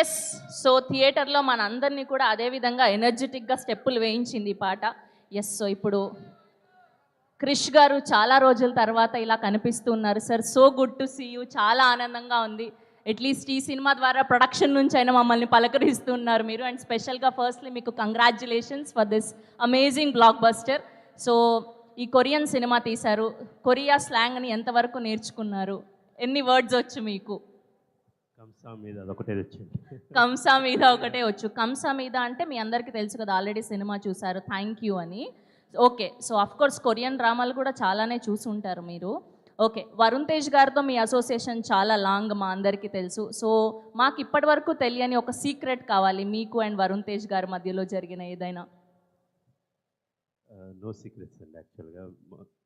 Yes. So థియేటర్లో మన అందరినీ కూడా అదే విధంగా ఎనర్జెటిక్గా స్టెప్పులు వేయించింది ఈ పాట. ఎస్. సో ఇప్పుడు క్రిష్ గారు చాలా రోజుల తర్వాత ఇలా కనిపిస్తున్నారు sir. So good to see you. చాలా ఆనందంగా ఉంది. అట్లీస్ట్ ఈ సినిమా ద్వారా ప్రొడక్షన్ నుంచి అయినా మమ్మల్ని పలకరిస్తున్నారు మీరు. అండ్ స్పెషల్గా ఫస్ట్లీ మీకు congratulations for this amazing block buster. So ఈ కొరియన్ సినిమా తీశారు. కొరియా స్లాంగ్ని ఎంతవరకు నేర్చుకున్నారు? ఎన్ని వర్డ్స్ వచ్చు మీకు? కంసా మీద ఒకటే వచ్చింది. కంసా మీద ఒకటే వచ్చు. కంసా మీద అంటే మీ అందరికీ తెలుసు కదా, ఆల్రెడీ సినిమా చూసారు థ్యాంక్ యూ అని. ఓకే. సో అఫ్కోర్స్ కొరియన్ డ్రామాలు కూడా చాలానే చూసి ఉంటారు మీరు. ఓకే. వరుణ్ తేజ్ గారితో మీ అసోసియేషన్ చాలా లాంగ్, మా అందరికీ తెలుసు. సో మాకు ఇప్పటి వరకు తెలియని ఒక సీక్రెట్ కావాలి మీకు అండ్ వరుణ్ తేజ్ గారి మధ్యలో జరిగిన ఏదైనా. నో సీక్రెట్స్ అండి. యాక్చువల్గా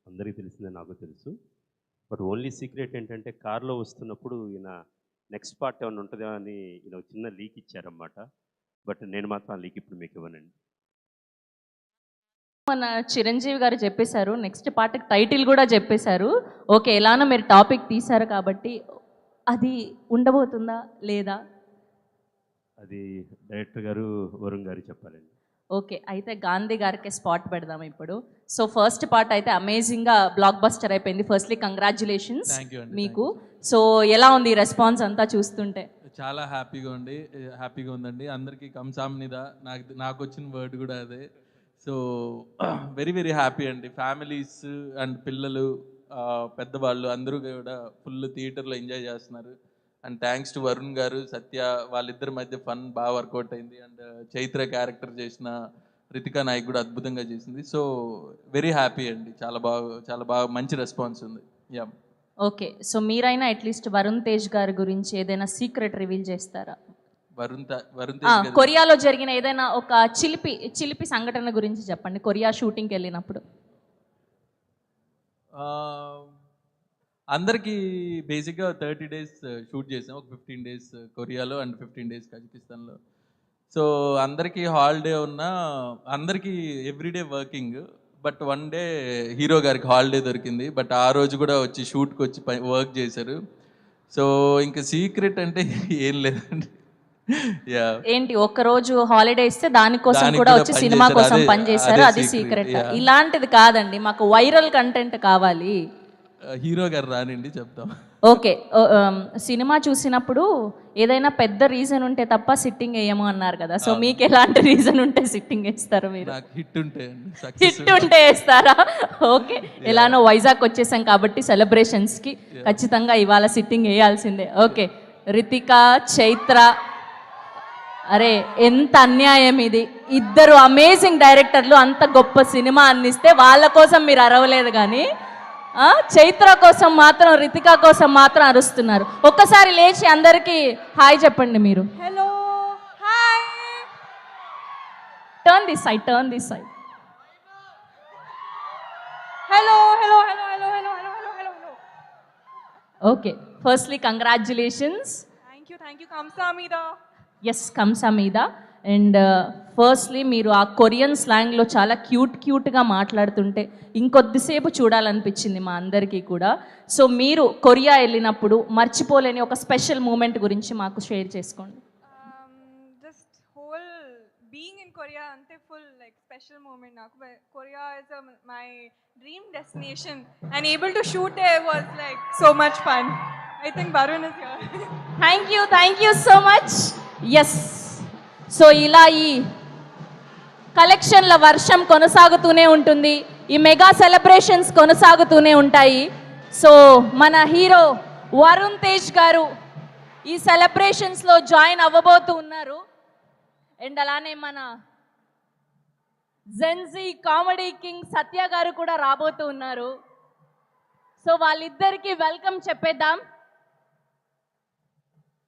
అందరికీ తెలిసిందే, నాకు తెలుసు. బట్ ఓన్లీ సీక్రెట్ ఏంటంటే కార్లో వస్తున్నప్పుడు ఈయన నెక్స్ట్ పార్ట్ ఏమైనా ఉంటుందో అని ఈయన చిన్న లీక్ ఇచ్చారన్నమాట. బట్ నేను మాత్రం ఆ లీక్ ఇప్పుడు మీకు ఇవ్వనండి. మన చిరంజీవి గారు చెప్పేశారు, నెక్స్ట్ పార్ట్కి టైటిల్ కూడా చెప్పేశారు. ఓకే, ఎలానో మీరు టాపిక్ తీశారు కాబట్టి అది ఉండబోతుందా లేదా? అది డైరెక్టర్ గారు వరుణ్ గారు చెప్పాలండి. ఓకే, అయితే గాంధీ గారికి స్పాట్ పెడదాం ఇప్పుడు. సో ఫస్ట్ పార్ట్ అయితే అమేజింగ్గా బ్లాక్ బస్టర్ అయిపోయింది. ఫస్ట్లీ కంగ్రాచ్యులేషన్స్ మీకు. సో ఎలా ఉంది రెస్పాన్స్ అంతా చూస్తుంటే? చాలా హ్యాపీగా ఉందండి. అందరికీ కంసామ్నిదా నాకు వచ్చిన వర్డ్ కూడా అదే. సో వెరీ వెరీ హ్యాపీ అండి. ఫ్యామిలీస్ అండ్ పిల్లలు, పెద్దవాళ్ళు అందరూ కూడా ఫుల్ థియేటర్లో ఎంజాయ్ చేస్తున్నారు. అండ్ థ్యాంక్స్ టు వరుణ్ గారు, సత్య, వాళ్ళిద్దరి మధ్య ఫన్ బాగా వర్కౌట్ అయింది. అండ్ చైత్ర క్యారెక్టర్ చేసిన రితికా నాయక్ కూడా అద్భుతంగా చేసింది. సో వెరీ హ్యాపీ అండి. చాలా బాగా మంచి రెస్పాన్స్ ఉంది. యా. ఓకే. సో మీరైనా అట్లీస్ట్ వరుణ్ తేజ్ గారి గురించి ఏదైనా సీక్రెట్ రివీల్ చేస్తారా? వరుణ్ తేజ్ కొరియాలో జరిగిన ఏదైనా ఒక చిలిపి సంఘటన గురించి చెప్పండి, కొరియా షూటింగ్కి వెళ్ళినప్పుడు. అందరికీ బేసిక్గా 30 days షూట్ చేసాం. ఒక 15 days కొరియాలో అండ్ 15 days కజకిస్తాన్లో. సో అందరికీ హాలిడే ఉన్నా, అందరికీ everyday working. But one day hero గారికి హాలిడే దొరికింది. బట్ ఆ రోజు కూడా వచ్చి షూట్కి వచ్చి వర్క్ చేశారు. సో ఇంకా సీక్రెట్ అంటే ఏం లేదండి. ఏంటి, ఒక్క రోజు హాలిడే ఇస్తే దానికోసం కూడా వచ్చి సినిమా కోసం పనిచేశారు, అది సీక్రెట్? ఇలాంటిది కాదండి, మాకు వైరల్ కంటెంట్ కావాలి. హీరో గారు రానండి చెప్తాం. ఓకే. సినిమా చూసినప్పుడు ఏదైనా పెద్ద రీజన్ ఉంటే తప్ప సిట్టింగ్ వేయము అన్నారు కదా, సో మీకు ఎలాంటి రీజన్ ఉంటే సిట్టింగ్ వేస్తారు మీరు? హిట్ ఉంటే వేస్తారా? ఓకే. ఎలానో వైజాగ్ వచ్చేసాం కాబట్టి సెలబ్రేషన్స్కి ఖచ్చితంగా ఇవాళ సిట్టింగ్ వేయాల్సిందే. ఓకే. రితిక, చైత్ర, అరే ఎంత అన్యాయం ఇది! ఇద్దరు అమేజింగ్ డైరెక్టర్లు అంత గొప్ప సినిమా అందిస్తే వాళ్ళ కోసం మీరు అరవలేదు, కానీ చైత్ర కోసం మాత్రం, రితిక కోసం మాత్రం అరుస్తున్నారు. ఒక్కసారి లేచి అందరికీ హాయ్ చెప్పండి మీరు. Hello, hi. Turn this side. Hello hello hello hello hello hello hello hello hello. Okay. Firstly congratulations. Thank you కంసామీదా. ఎస్, కంసా మీద. అండ్ ఫస్ట్లీ మీరు ఆ కొరియన్ స్లాంగ్లో చాలా క్యూట్గా మాట్లాడుతుంటే ఇంకొద్దిసేపు చూడాలనిపించింది మా అందరికీ కూడా. సో మీరు కొరియా వెళ్ళినప్పుడు మర్చిపోలేని ఒక స్పెషల్ మూమెంట్ గురించి మాకు షేర్ చేసుకోండి. Just whole being in Korea అంటే ఫుల్ లైక్ స్పెషల్ మూమెంట్ నాకు. Korea is my dream destination and able to shoot there was like so much fun. I think Varun is here. Thank you so much. Yes. So ఇలా ఈ కలెక్షన్ల వర్షం కొనసాగుతూనే ఉంటుంది, ఈ mega celebrations కొనసాగుతూనే ఉంటాయి. సో మన హీరో వరుణ్ తేజ్ గారు ఈ సెలబ్రేషన్స్లో జాయిన్ అవ్వబోతూ ఉన్నారు. అండ్ అలానే మన జెన్జీ కామెడీ కింగ్ సత్య గారు కూడా రాబోతూ ఉన్నారు. సో వాళ్ళిద్దరికీ వెల్కమ్ చెప్పేద్దాం.